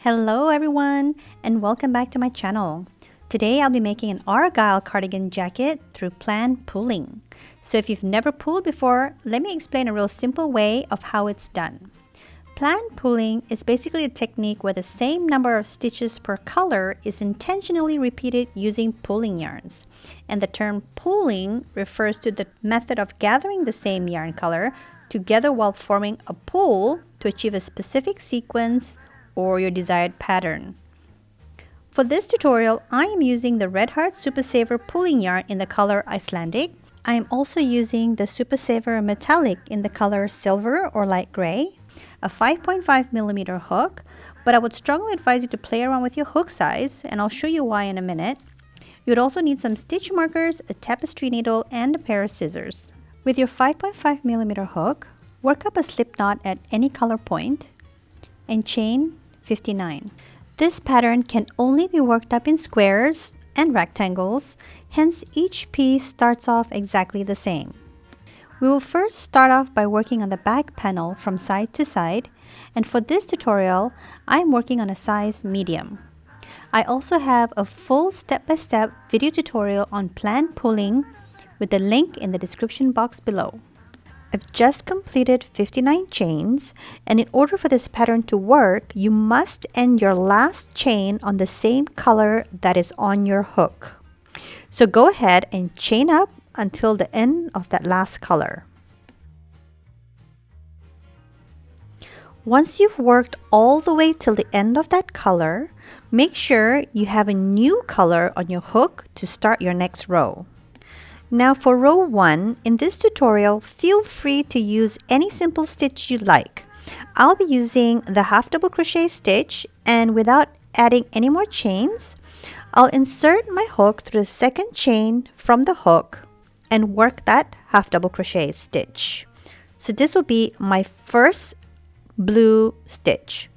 Hello everyone and welcome back to my channel. Today I'll be making an Argyle cardigan jacket through plan pulling. So if you've never pulled before, let me explain a real simple way of how it's done. Plan pulling is basically a technique where the same number of stitches per color is intentionally repeated using pulling yarns. And the term pulling refers to the method of gathering the same yarn color together while forming a pull to achieve a specific sequence or your desired pattern. For this tutorial, I am using the Red Heart Super Saver pulling yarn in the color Icelandic. I am also using the Super Saver Metallic in the color Silver or Light Gray, a 5.5mm hook, but I would strongly advise you to play around with your hook size, and I'll show you why in a minute. You would also need some stitch markers, a tapestry needle, and a pair of scissors. With your 5.5mm hook, work up a slip knot at any color point and chain 59. This pattern can only be worked up in squares and rectangles, hence each piece starts off exactly the same. We will first start off by working on the back panel from side to side, and for this tutorial, I'm working on a size medium. I also have a full step-by-step video tutorial on plan pulling with the link in the description box below. I've just completed 59 chains, and in order for this pattern to work, you must end your last chain on the same color that is on your hook. So go ahead and chain up until the end of that last color. Once you've worked all the way till the end of that color, make sure you have a new color on your hook to start your next row. Now for row 1, in this tutorial, feel free to use any simple stitch you like. I'll be using the half double crochet stitch, and without adding any more chains, I'll insert my hook through the second chain from the hook and work that half double crochet stitch. So this will be my first blue stitch.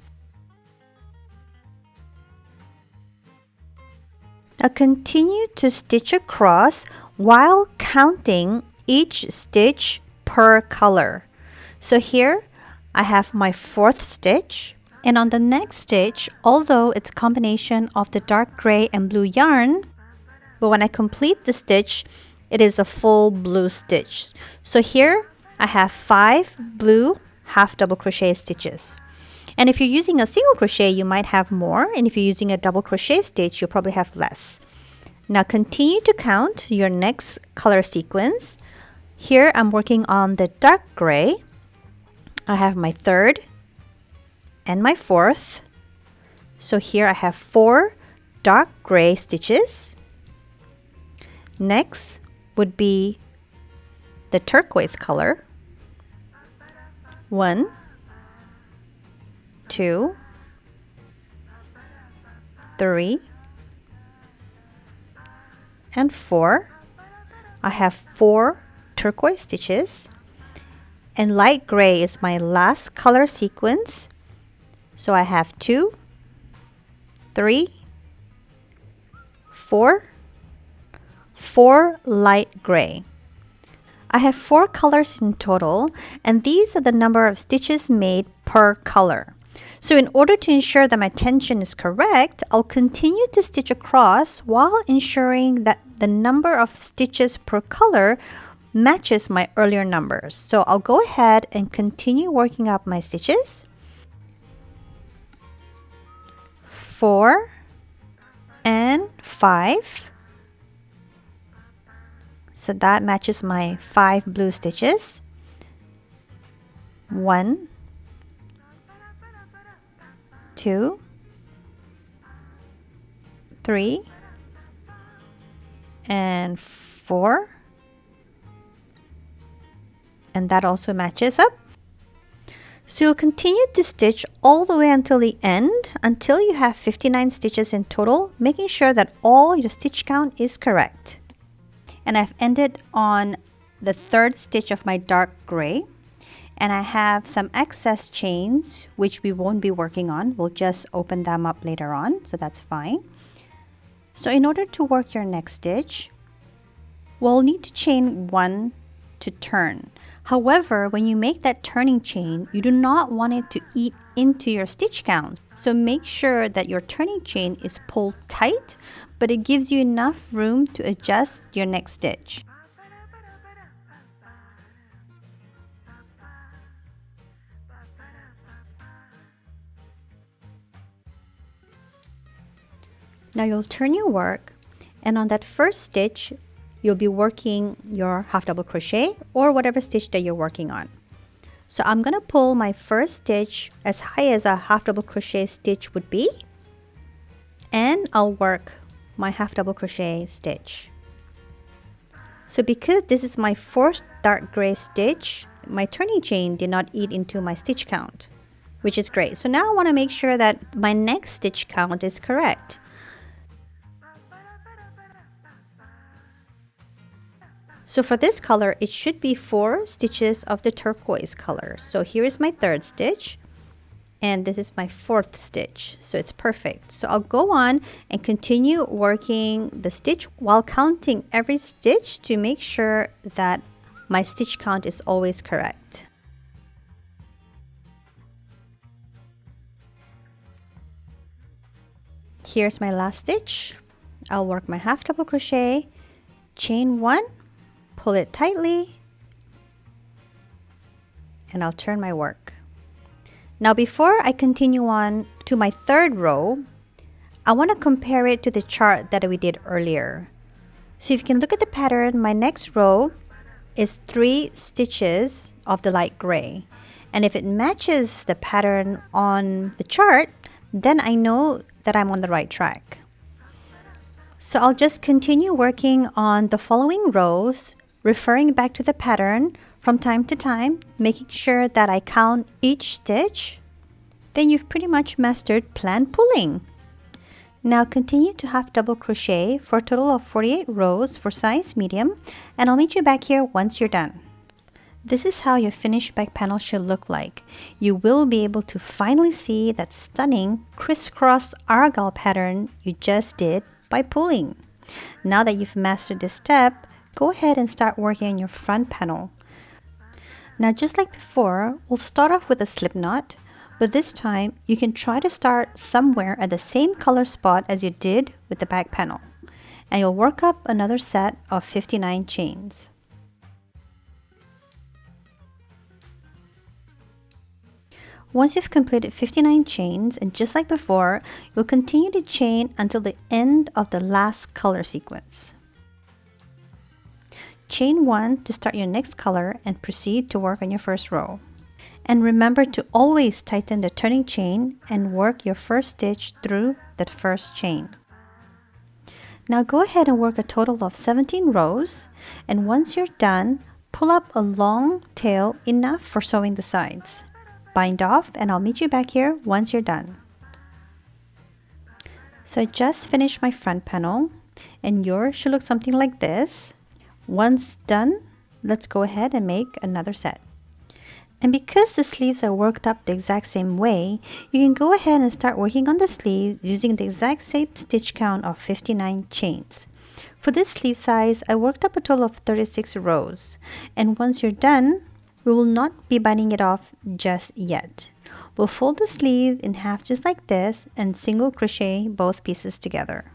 Now continue to stitch across while counting each stitch per color. So here I have my fourth stitch, and on the next stitch, although it's a combination of the dark gray and blue yarn, but when I complete the stitch, it is a full blue stitch. So here I have 5 blue half double crochet stitches. And if you're using a single crochet, you might have more, and if you're using a double crochet stitch, you'll probably have less. Now continue to count your next color sequence. Here I'm working on the dark gray. I have my third and my fourth. So here I have 4 dark gray stitches. Next would be the turquoise color. 1, 2, 3, and 4. I have 4 turquoise stitches, and light gray is my last color sequence. So I have 2, 3, 4 light gray. I have 4 colors in total, and these are the number of stitches made per color. So in order to ensure that my tension is correct, I'll continue to stitch across while ensuring that the number of stitches per color matches my earlier numbers. So I'll go ahead and continue working up my stitches. 4 and 5. So that matches my 5 blue stitches. 1, 2, 3, and 4. And that also matches up. So you'll continue to stitch all the way until the end, until you have 59 stitches in total, making sure that all your stitch count is correct. And I've ended on the third stitch of my dark gray, and I have some excess chains which we won't be working on. We'll just open them up later on, so that's fine. So in order to work your next stitch, we'll need to chain 1 to turn. However, when you make that turning chain, you do not want it to eat into your stitch count. So make sure that your turning chain is pulled tight, but it gives you enough room to adjust your next stitch. Now you'll turn your work, and on that first stitch, you'll be working your half double crochet or whatever stitch that you're working on. So I'm going to pull my first stitch as high as a half double crochet stitch would be, and I'll work my half double crochet stitch. So because this is my fourth dark gray stitch, my turning chain did not eat into my stitch count, which is great. So now I want to make sure that my next stitch count is correct. So for this color, it should be 4 stitches of the turquoise color. So here is my third stitch, and this is my fourth stitch. So it's perfect. So I'll go on and continue working the stitch while counting every stitch to make sure that my stitch count is always correct. Here's my last stitch. I'll work my half double crochet, chain 1, pull it tightly, and I'll turn my work. Now before I continue on to my third row, I want to compare it to the chart that we did earlier. So if you can look at the pattern, my next row is 3 stitches of the light gray. And if it matches the pattern on the chart, then I know that I'm on the right track. So I'll just continue working on the following rows, referring back to the pattern from time to time, making sure that I count each stitch. Then you've pretty much mastered plain pulling. Now continue to half double crochet for a total of 48 rows for size medium, and I'll meet you back here once you're done. This is how your finished back panel should look like. You will be able to finally see that stunning crisscross argyle pattern you just did by pulling. Now that you've mastered this step, go ahead and start working on your front panel. Now just like before, we'll start off with a slip knot, but this time you can try to start somewhere at the same color spot as you did with the back panel, and you'll work up another set of 59 chains. Once you've completed 59 chains, and just like before, you'll continue to chain until the end of the last color sequence. Chain 1 to start your next color and proceed to work on your first row. And remember to always tighten the turning chain and work your first stitch through that first chain. Now go ahead and work a total of 17 rows, and once you're done, pull up a long tail enough for sewing the sides. Bind off, and I'll meet you back here once you're done. So I just finished my front panel, and yours should look something like this. Once done, let's go ahead and make another set. And because the sleeves are worked up the exact same way, you can go ahead and start working on the sleeves using the exact same stitch count of 59 chains. For this sleeve size, I worked up a total of 36 rows. And once you're done, we will not be binding it off just yet. We'll fold the sleeve in half just like this and single crochet both pieces together.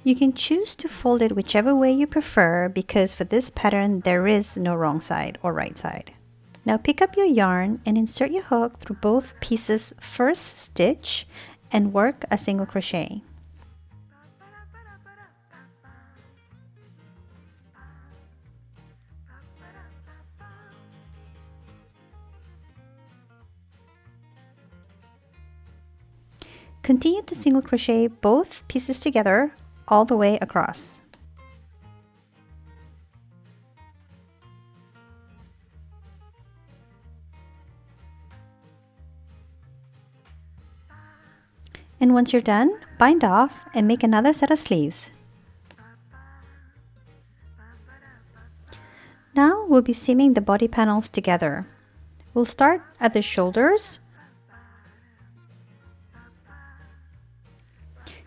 You can choose to fold it whichever way you prefer, because for this pattern there is no wrong side or right side. Now pick up your yarn and insert your hook through both pieces' first stitch and work a single crochet. Continue to single crochet both pieces together all the way across. And once you're done, bind off and make another set of sleeves. Now we'll be seaming the body panels together. We'll start at the shoulders.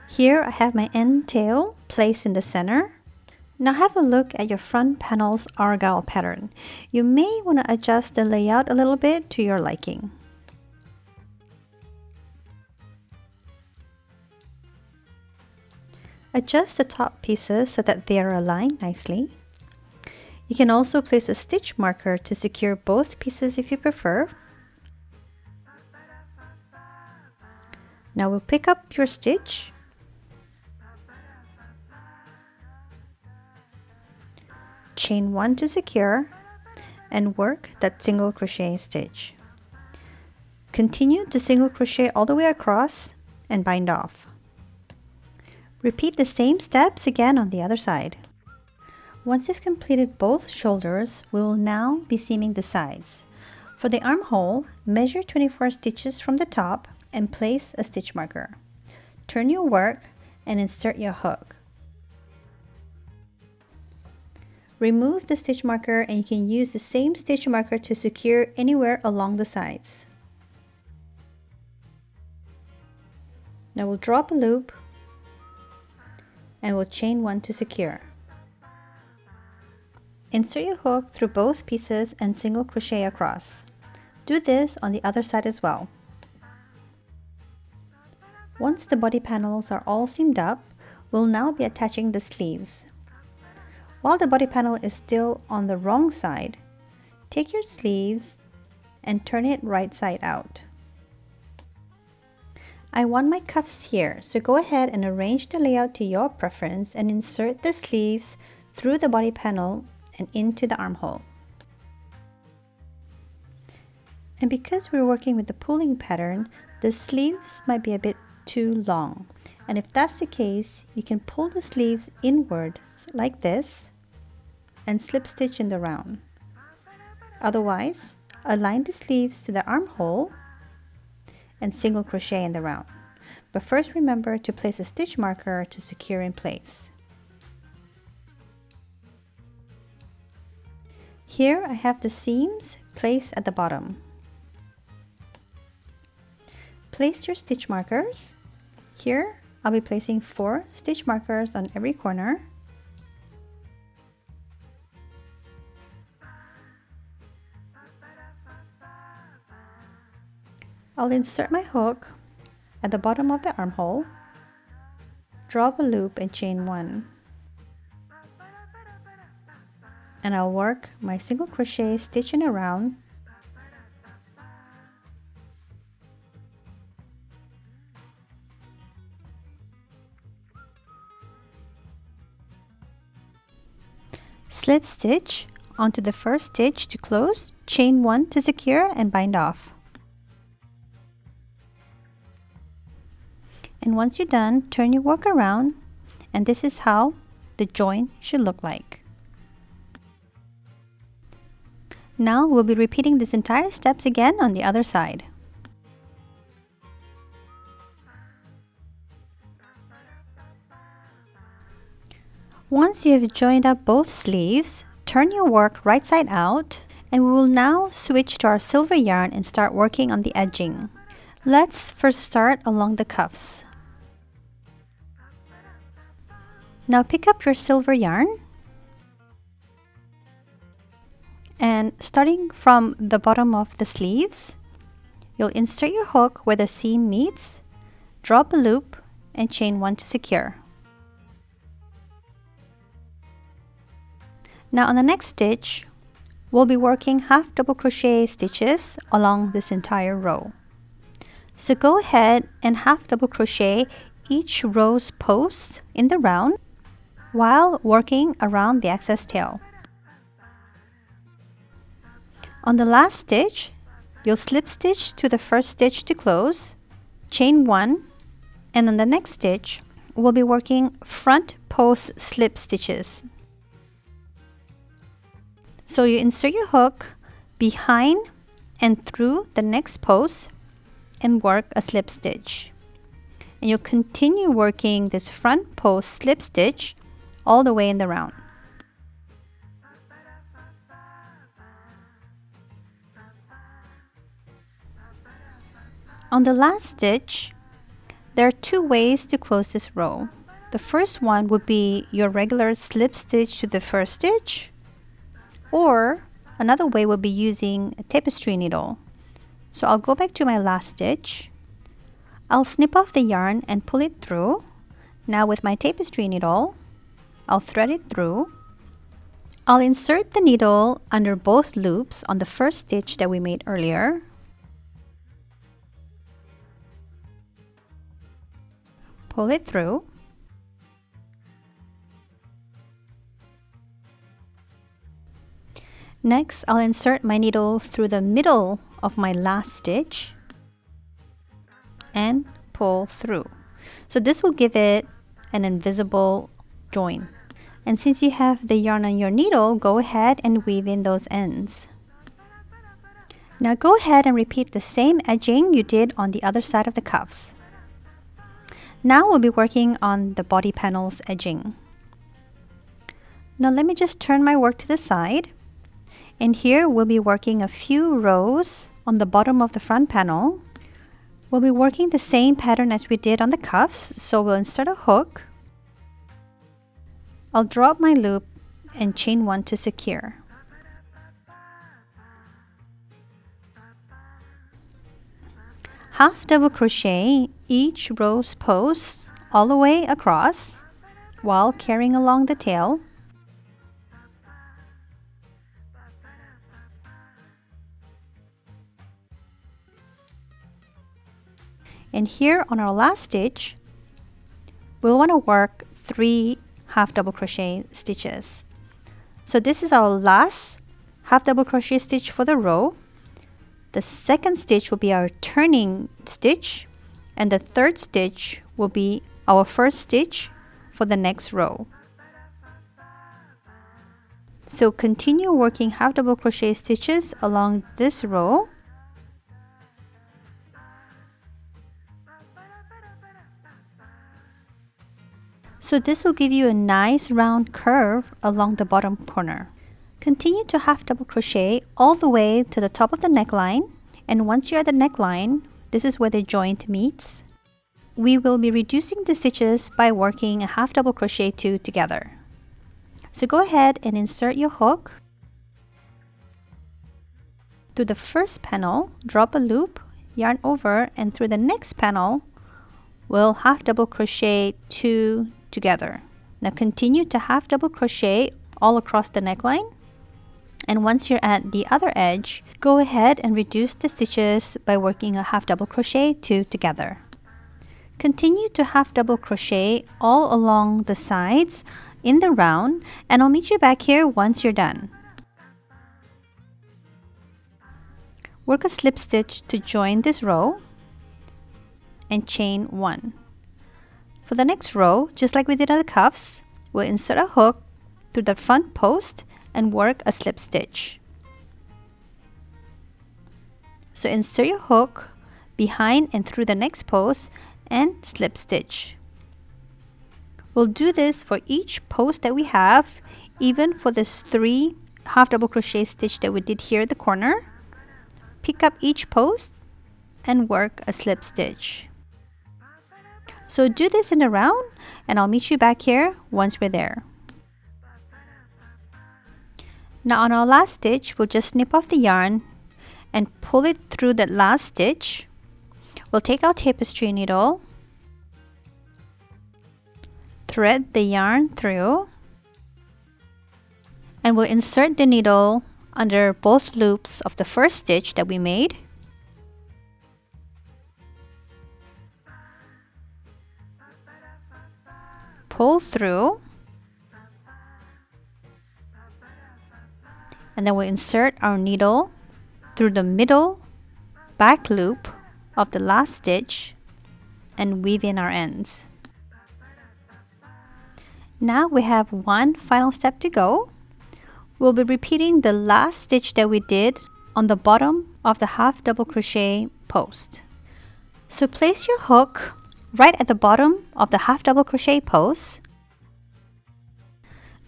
Here I have my end tail placed in the center. Now have a look at your front panel's Argyle pattern. You may want to adjust the layout a little bit to your liking. Adjust the top pieces so that they are aligned nicely. You can also place a stitch marker to secure both pieces if you prefer. Now we'll pick up your stitch, chain 1 to secure, and work that single crochet stitch. Continue to single crochet all the way across and bind off. Repeat the same steps again on the other side. Once you've completed both shoulders, we will now be seaming the sides. For the armhole, measure 24 stitches from the top and place a stitch marker. Turn your work and insert your hook. Remove the stitch marker and you can use the same stitch marker to secure anywhere along the sides. Now we'll drop a loop and we'll chain 1 to secure. Insert your hook through both pieces and single crochet across. Do this on the other side as well. Once the body panels are all seamed up, we'll now be attaching the sleeves. While the body panel is still on the wrong side, take your sleeves and turn it right side out. I want my cuffs here, so go ahead and arrange the layout to your preference and insert the sleeves through the body panel and into the armhole. And because we're working with the pulling pattern, the sleeves might be a bit too long. And if that's the case, you can pull the sleeves inward like this and slip stitch in the round. Otherwise, align the sleeves to the armhole and single crochet in the round. But first remember to place a stitch marker to secure in place. Here I have the seams placed at the bottom. Place your stitch markers. Here I'll be placing 4 stitch markers on every corner. I'll insert my hook at the bottom of the armhole, drop a loop and chain 1. And I'll work my single crochet stitch in around slip stitch onto the first stitch to close, chain 1 to secure and bind off. And once you're done, turn your work around and this is how the join should look like. Now we'll be repeating this entire steps again on the other side. Once you have joined up both sleeves, turn your work right side out and we will now switch to our silver yarn and start working on the edging. Let's first start along the cuffs. Now pick up your silver yarn and starting from the bottom of the sleeves, you'll insert your hook where the seam meets, drop a loop and chain 1 to secure. Now on the next stitch, we'll be working half double crochet stitches along this entire row. So go ahead and half double crochet each row's post in the round while working around the excess tail. On the last stitch, you'll slip stitch to the first stitch to close, chain 1, and on the next stitch, we'll be working front post slip stitches. So you insert your hook behind and through the next post and work a slip stitch. And you'll continue working this front post slip stitch all the way in the round. On the last stitch, there are 2 ways to close this row. The first one would be your regular slip stitch to the first stitch, or another way would be using a tapestry needle. So I'll go back to my last stitch. I'll snip off the yarn and pull it through. Now with my tapestry needle, I'll thread it through. I'll insert the needle under both loops on the first stitch that we made earlier. Pull it through. Next, I'll insert my needle through the middle of my last stitch and pull through. So this will give it an invisible join. And since you have the yarn on your needle, go ahead and weave in those ends. Now go ahead and repeat the same edging you did on the other side of the cuffs. Now we'll be working on the body panel's edging. Now let me just turn my work to the side. And here we'll be working a few rows on the bottom of the front panel. We'll be working the same pattern as we did on the cuffs, so we'll insert a hook. I'll drop my loop and chain one to secure. Half double crochet each row's post all the way across while carrying along the tail. And here on our last stitch, we'll want to work 3 half double crochet stitches. So this is our last half double crochet stitch for the row. The second stitch will be our turning stitch, and the third stitch will be our first stitch for the next row. So continue working half double crochet stitches along this row. So this will give you a nice round curve along the bottom corner. Continue to half double crochet all the way to the top of the neckline, and once you're at the neckline, this is where the joint meets. We will be reducing the stitches by working a half double crochet 2 together. So go ahead and insert your hook. To the first panel, drop a loop, yarn over, and through the next panel, we'll half double crochet 2 together. Now continue to half double crochet all across the neckline, and once you're at the other edge, go ahead and reduce the stitches by working a half double crochet 2 together. Continue to half double crochet all along the sides in the round, and I'll meet you back here once you're done. Work a slip stitch to join this row and chain 1. For the next row, just like we did on the cuffs, we'll insert a hook through the front post and work a slip stitch. So insert your hook behind and through the next post and slip stitch. We'll do this for each post that we have, even for this 3 half double crochet stitch that we did here at the corner. Pick up each post and work a slip stitch. So do this in a round, and I'll meet you back here once we're there. Now on our last stitch, we'll just snip off the yarn and pull it through that last stitch. We'll take our tapestry needle, thread the yarn through, and we'll insert the needle under both loops of the first stitch that we made. Pull through, and then we'll insert our needle through the middle back loop of the last stitch and weave in our ends. Now we have one final step to go. We'll be repeating the last stitch that we did on the bottom of the half double crochet post. So place your hook right at the bottom of the half double crochet post.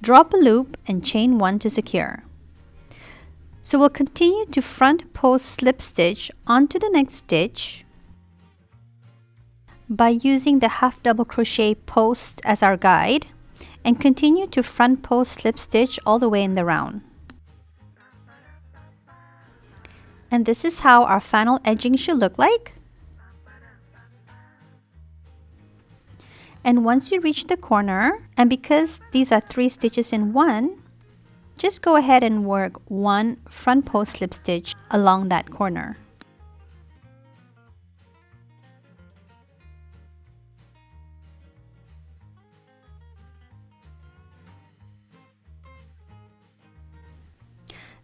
Drop a loop and chain 1 to secure. So we'll continue to front post slip stitch onto the next stitch. by using the half double crochet post as our guide, and continue to front post slip stitch all the way in the round. And this is how our final edging should look like. And once you reach the corner, and because these are 3 stitches in one, just go ahead and work 1 front post slip stitch along that corner.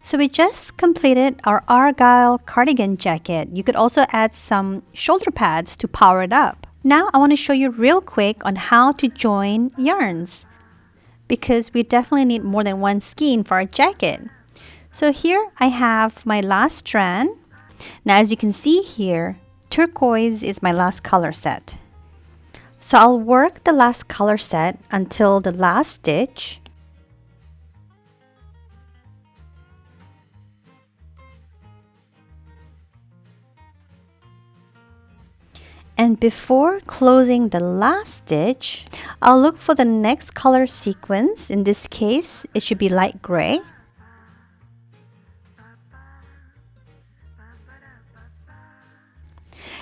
So we just completed our Argyle cardigan jacket. You could also add some shoulder pads to power it up. Now I want to show you real quick on how to join yarns, because we definitely need more than one skein for our jacket. So here I have my last strand. Now as you can see here, turquoise is my last color set. So I'll work the last color set until the last stitch. And before closing the last stitch, I'll look for the next color sequence. In this case, it should be light gray.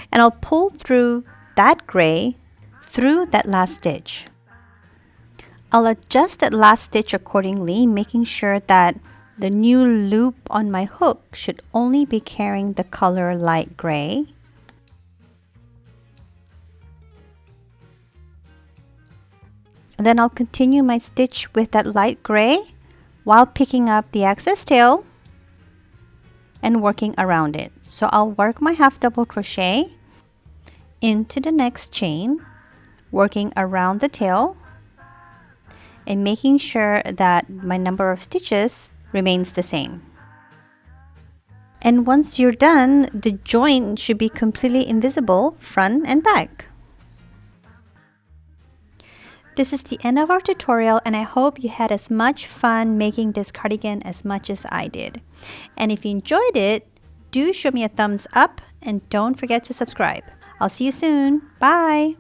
And I'll pull through that gray through that last stitch. I'll adjust that last stitch accordingly, making sure that the new loop on my hook should only be carrying the color light gray. Then I'll continue my stitch with that light gray while picking up the excess tail and working around it. So I'll work my half double crochet into the next chain, working around the tail and making sure that my number of stitches remains the same. And once you're done, the joint should be completely invisible front and back. This is the end of our tutorial, and I hope you had as much fun making this cardigan as much as I did. And if you enjoyed it, do show me a thumbs up and don't forget to subscribe. I'll see you soon. Bye!